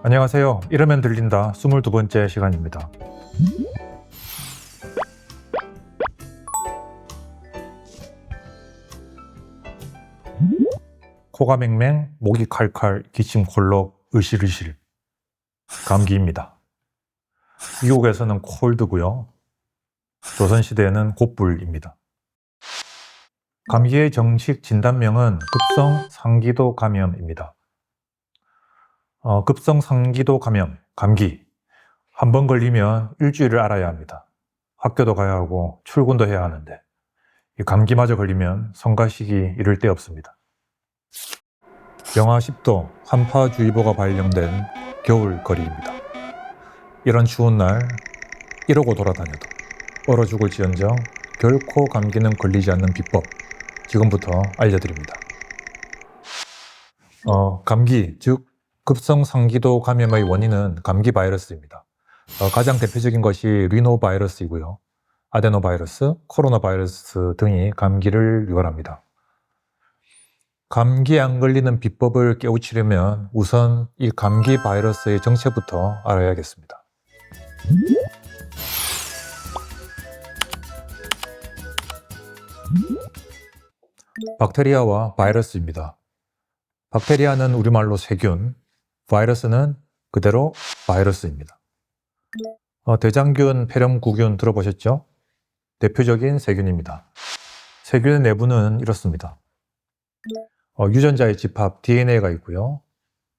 안녕하세요. 이러면 들린다 22번째 시간입니다. 코가 맹맹, 목이 칼칼, 기침 콜록, 으실으실. 감기입니다. 미국에서는 콜드고요. 조선시대에는 곧불입니다. 감기의 정식 진단명은 급성 상기도 감염입니다. 급성 상기도 감염, 감기. 한 번 걸리면 일주일을 알아야 합니다. 학교도 가야 하고 출근도 해야 하는데 이 감기마저 걸리면 성가시기 이를 데 없습니다. 영하 10도 한파주의보가 발령된 겨울 거리입니다. 이런 추운 날 이러고 돌아다녀도 얼어 죽을지언정 결코 감기는 걸리지 않는 비법 지금부터 알려드립니다. 감기, 즉 급성 상기도 감염의 원인은 감기 바이러스입니다. 가장 대표적인 것이 리노바이러스이고요. 아데노바이러스, 코로나 바이러스 등이 감기를 유발합니다. 감기에 안 걸리는 비법을 깨우치려면 우선 이 감기 바이러스의 정체부터 알아야겠습니다. 박테리아와 바이러스입니다. 박테리아는 우리말로 세균, 바이러스는 그대로 바이러스입니다. 대장균, 폐렴구균 들어보셨죠? 대표적인 세균입니다. 세균의 내부는 이렇습니다. 유전자의 집합 DNA가 있고요.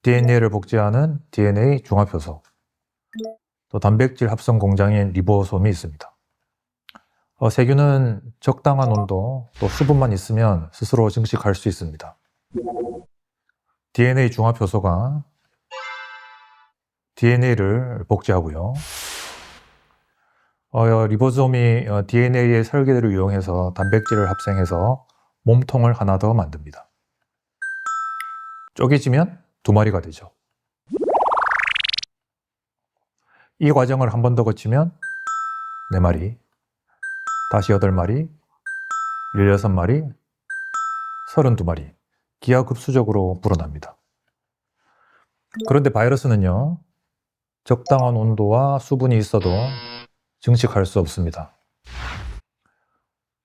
DNA를 복제하는 DNA 중합효소, 또 단백질 합성 공장인 리보솜이 있습니다. 세균은 적당한 온도, 또 수분만 있으면 스스로 증식할 수 있습니다. DNA 중합효소가 DNA를 복제하고요. 리보솜이 DNA의 설계를 이용해서 단백질을 합성해서 몸통을 하나 더 만듭니다. 쪼개지면 2마리가 되죠. 이 과정을 한 번 더 거치면 4마리, 다시 8마리, 16마리, 32마리, 기하급수적으로 불어납니다. 그런데 바이러스는요, 적당한 온도와 수분이 있어도 증식할 수 없습니다.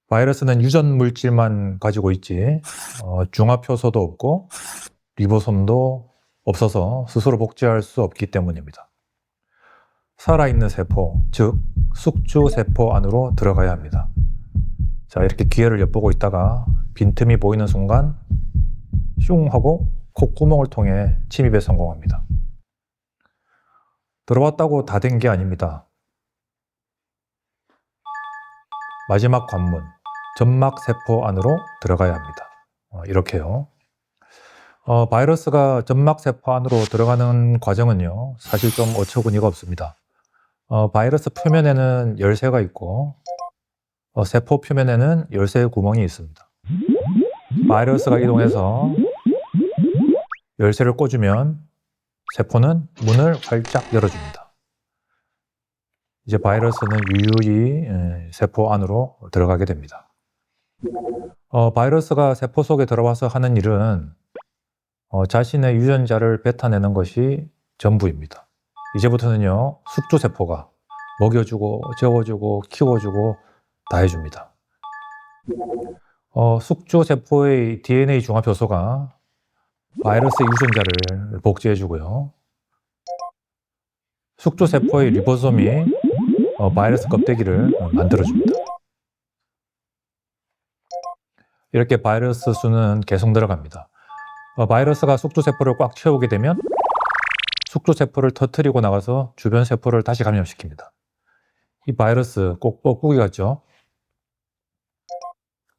바이러스는 유전 물질만 가지고 있지 중합효소도 없고 리보솜도 없어서 스스로 복제할 수 없기 때문입니다. 살아있는 세포, 즉 숙주세포 안으로 들어가야 합니다. 자, 이렇게 기회를 엿보고 있다가 빈틈이 보이는 순간 슝 하고 콧구멍을 통해 침입에 성공합니다. 들어왔다고 다 된 게 아닙니다. 마지막 관문, 점막세포 안으로 들어가야 합니다. 이렇게요. 바이러스가 점막세포 안으로 들어가는 과정은요, 사실 좀 어처구니가 없습니다. 바이러스 표면에는 열쇠가 있고 세포 표면에는 열쇠 구멍이 있습니다. 바이러스가 이동해서 열쇠를 꽂으면 세포는 문을 활짝 열어줍니다. 이제 바이러스는 유유히 세포 안으로 들어가게 됩니다. 바이러스가 세포 속에 들어와서 하는 일은 자신의 유전자를 뱉어내는 것이 전부입니다. 이제부터는요, 숙주세포가 먹여주고 재워주고 키워주고 다 해줍니다. 숙주세포의 DNA 중합효소가 바이러스의 유전자를 복제해주고요. 숙주세포의 리보솜이 바이러스 껍데기를 만들어줍니다. 이렇게 바이러스 수는 계속 늘어갑니다. 바이러스가 숙주세포를 꽉 채우게 되면 숙주세포를 터뜨리고 나가서 주변 세포를 다시 감염시킵니다. 이 바이러스 꼭 뻐꾸기 같죠?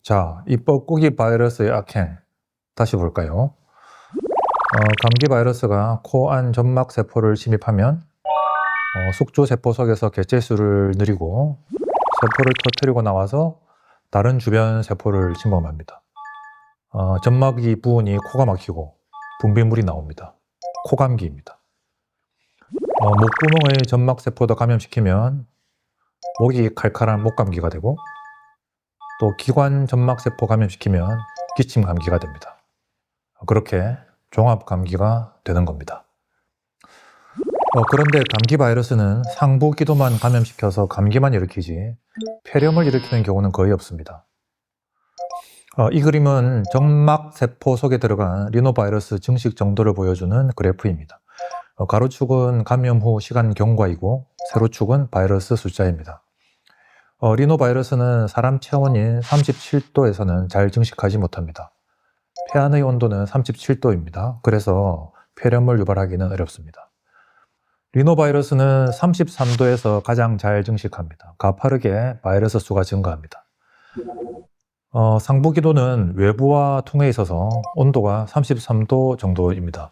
자, 이 뻐꾸기 바이러스의 악행 다시 볼까요? 감기 바이러스가 코 안 점막세포를 침입하면 숙주세포 속에서 개체수를 늘리고 세포를 터뜨리고 나와서 다른 주변 세포를 침범합니다. 점막이 부으니 코가 막히고 분비물이 나옵니다. 코감기입니다. 목구멍의 점막세포도 감염시키면 목이 칼칼한 목감기가 되고 또 기관 점막세포 감염시키면 기침 감기가 됩니다. 그렇게 종합감기가 되는 겁니다. 그런데 감기 바이러스는 상부 기도만 감염시켜서 감기만 일으키지 폐렴을 일으키는 경우는 거의 없습니다. 이 그림은 점막 세포 속에 들어간 리노바이러스 증식 정도를 보여주는 그래프입니다. 가로축은 감염 후 시간 경과이고 세로축은 바이러스 숫자입니다. 리노바이러스는 사람 체온인 37도에서는 잘 증식하지 못합니다. 폐안의 온도는 37도입니다. 그래서 폐렴을 유발하기는 어렵습니다. 리노바이러스는 33도에서 가장 잘 증식합니다. 가파르게 바이러스 수가 증가합니다. 상부 기도는 외부와 통해 있어서 온도가 33도 정도입니다.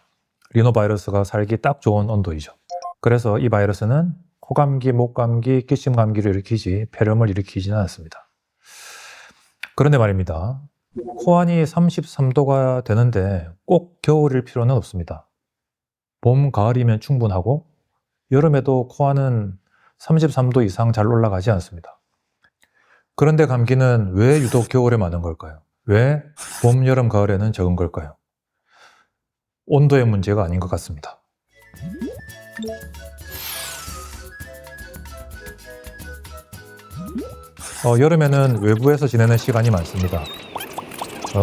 리노바이러스가 살기 딱 좋은 온도이죠. 그래서 이 바이러스는 코감기, 목감기, 기침감기를 일으키지 폐렴을 일으키지는 않습니다. 그런데 말입니다. 코안이 33도가 되는데 꼭 겨울일 필요는 없습니다. 봄, 가을이면 충분하고 여름에도 코안은 33도 이상 잘 올라가지 않습니다. 그런데 감기는 왜 유독 겨울에 많은 걸까요? 왜 봄, 여름, 가을에는 적은 걸까요? 온도의 문제가 아닌 것 같습니다. 여름에는 외부에서 지내는 시간이 많습니다.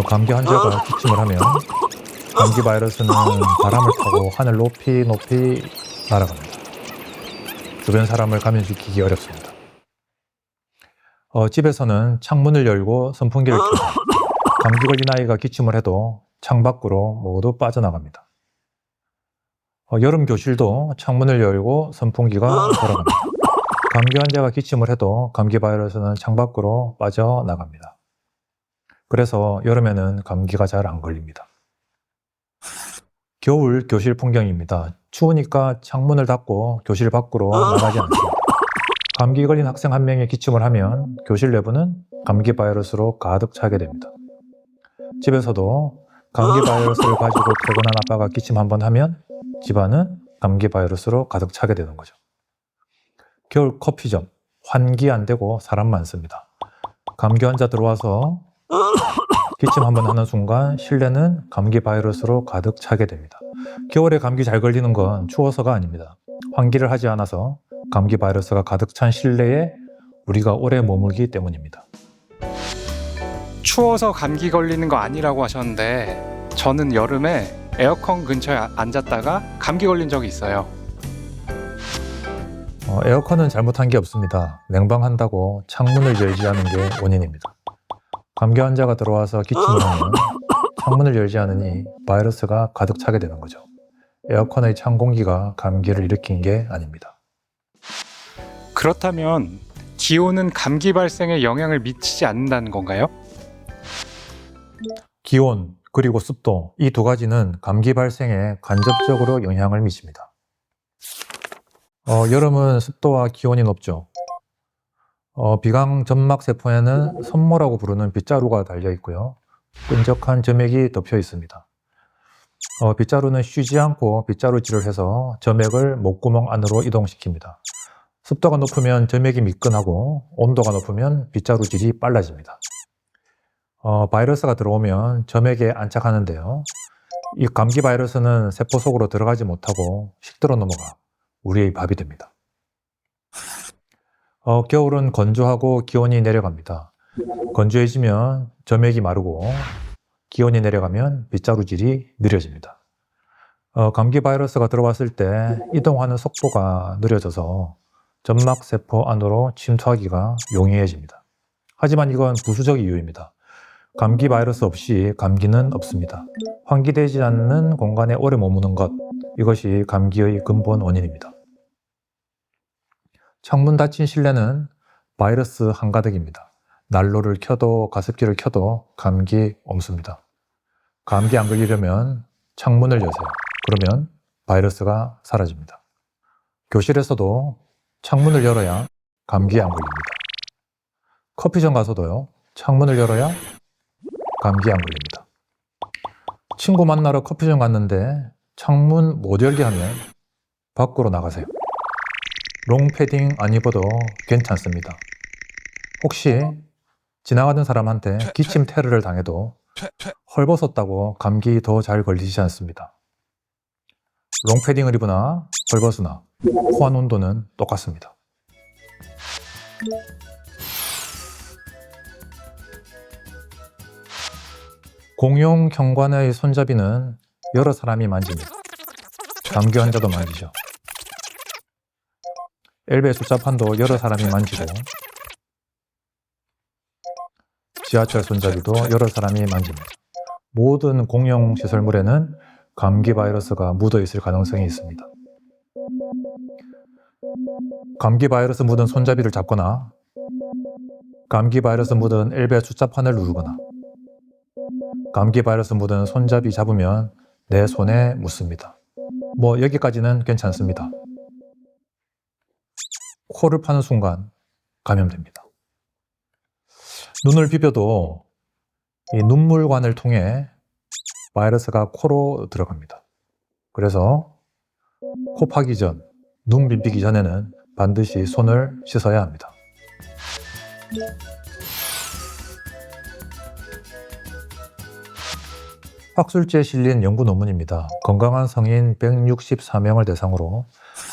감기 환자가 기침을 하면 감기 바이러스는 바람을 타고 하늘 높이 날아갑니다. 주변 사람을 감염시키기 어렵습니다. 집에서는 창문을 열고 선풍기를 켜고 감기 걸린 아이가 기침을 해도 창밖으로 모두 빠져나갑니다. 여름 교실도 창문을 열고 선풍기가 돌아갑니다. 감기 환자가 기침을 해도 감기 바이러스는 창밖으로 빠져나갑니다. 그래서 여름에는 감기가 잘 안 걸립니다. 겨울 교실 풍경입니다. 추우니까 창문을 닫고 교실 밖으로 나가지 않습니다. 감기 걸린 학생 한 명이 기침을 하면 교실 내부는 감기 바이러스로 가득 차게 됩니다. 집에서도 감기 바이러스를 가지고 퇴근한 아빠가 기침 한번 하면 집안은 감기 바이러스로 가득 차게 되는 거죠. 겨울 커피점, 환기 안 되고 사람 많습니다. 감기 환자 들어와서 기침 한번 하는 순간 실내는 감기 바이러스로 가득 차게 됩니다. 겨울에 감기 잘 걸리는 건 추워서가 아닙니다. 환기를 하지 않아서 감기 바이러스가 가득 찬 실내에 우리가 오래 머물기 때문입니다. 추워서 감기 걸리는 거 아니라고 하셨는데 저는 여름에 에어컨 근처에 앉았다가 감기 걸린 적이 있어요. 에어컨은 잘못한 게 없습니다. 냉방한다고 창문을 열지 않은 게 원인입니다. 감기 환자가 들어와서 기침을 하면 창문을 열지 않으니 바이러스가 가득 차게 되는 거죠. 에어컨의 찬 공기가 감기를 일으킨 게 아닙니다. 그렇다면 기온은 감기 발생에 영향을 미치지 않는다는 건가요? 기온 그리고 습도 이 두 가지는 감기 발생에 간접적으로 영향을 미칩니다. 여름은 습도와 기온이 높죠. 비강 점막 세포에는 섬모라고 부르는 빗자루가 달려 있고요. 끈적한 점액이 덮여 있습니다. 빗자루는 쉬지 않고 빗자루질을 해서 점액을 목구멍 안으로 이동시킵니다. 습도가 높으면 점액이 미끈하고 온도가 높으면 빗자루질이 빨라집니다. 바이러스가 들어오면 점액에 안착하는데요. 이 감기 바이러스는 세포 속으로 들어가지 못하고 식도로 넘어가 우리의 밥이 됩니다. 겨울은 건조하고 기온이 내려갑니다. 건조해지면 점액이 마르고 기온이 내려가면 빗자루질이 느려집니다. 감기 바이러스가 들어왔을 때 이동하는 속도가 느려져서 점막 세포 안으로 침투하기가 용이해집니다. 하지만 이건 부수적 이유입니다. 감기 바이러스 없이 감기는 없습니다. 환기되지 않는 공간에 오래 머무는 것, 이것이 감기의 근본 원인입니다. 창문 닫힌 실내는 바이러스 한가득입니다. 난로를 켜도 가습기를 켜도 감기 옴습니다. 감기 안 걸리려면 창문을 여세요. 그러면 바이러스가 사라집니다. 교실에서도 창문을 열어야 감기 안 걸립니다. 커피점 가서도요, 창문을 열어야 감기 안 걸립니다. 친구 만나러 커피점 갔는데 창문 못 열게 하면 밖으로 나가세요. 롱패딩 안 입어도 괜찮습니다. 혹시 지나가는 사람한테 기침 테러를 당해도 헐벗었다고 감기 더 잘 걸리지 않습니다. 롱패딩을 입으나 헐벗으나 호환 온도는 똑같습니다. 공용 현관의 손잡이는 여러 사람이 만집니다. 감기 환자도 만지죠. 엘베 숫자판도 여러 사람이 만지고, 지하철 손잡이도 여러 사람이 만집니다. 모든 공용 시설물에는 감기 바이러스가 묻어 있을 가능성이 있습니다. 감기 바이러스 묻은 손잡이를 잡거나, 감기 바이러스 묻은 엘베 숫자판을 누르거나, 감기 바이러스 묻은 손잡이 잡으면 내 손에 묻습니다. 뭐 여기까지는 괜찮습니다. 코를 파는 순간 감염됩니다. 눈을 비벼도 이 눈물관을 통해 바이러스가 코로 들어갑니다. 그래서 코 파기 전, 눈 비비기 전에는 반드시 손을 씻어야 합니다. 학술지에 실린 연구 논문입니다. 건강한 성인 164명을 대상으로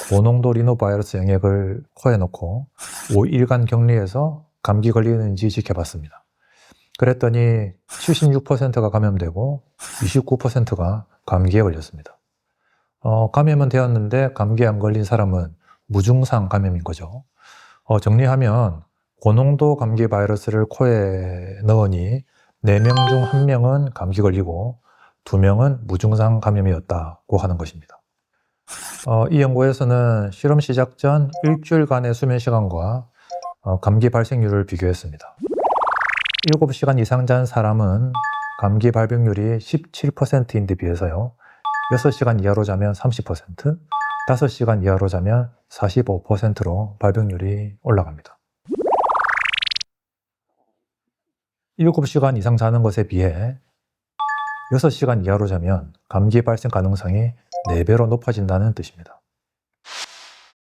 고농도 리노바이러스 영역을 코에 넣고 5일간 격리해서 감기 걸리는지 지켜봤습니다. 그랬더니 76%가 감염되고 29%가 감기에 걸렸습니다. 감염은 되었는데 감기에 안 걸린 사람은 무증상 감염인 거죠. 정리하면 고농도 감기 바이러스를 코에 넣으니 4명 중 1명은 감기 걸리고 2명은 무증상 감염이었다고 하는 것입니다. 이 연구에서는 실험 시작 전 일주일간의 수면 시간과 감기 발생률을 비교했습니다. 7시간 이상 잔 사람은 감기 발병률이 17%인데 비해서요, 6시간 이하로 자면 30%, 5시간 이하로 자면 45%로 발병률이 올라갑니다. 7시간 이상 자는 것에 비해 6시간 이하로 자면 감기 발생 가능성이 4배로 높아진다는 뜻입니다.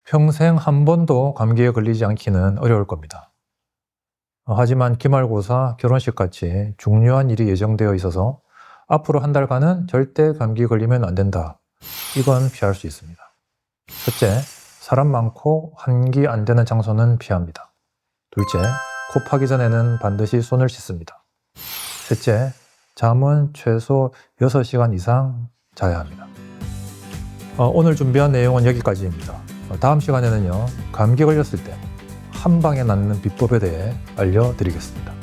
평생 한 번도 감기에 걸리지 않기는 어려울 겁니다. 하지만 기말고사, 결혼식 같이 중요한 일이 예정되어 있어서 앞으로 한 달간은 절대 감기 걸리면 안 된다. 이건 피할 수 있습니다. 첫째, 사람 많고 환기 안 되는 장소는 피합니다. 둘째, 코 파기 전에는 반드시 손을 씻습니다. 셋째, 잠은 최소 6시간 이상 자야 합니다. 오늘 준비한 내용은 여기까지입니다. 다음 시간에는요, 감기 걸렸을 때 한 방에 낫는 비법에 대해 알려드리겠습니다.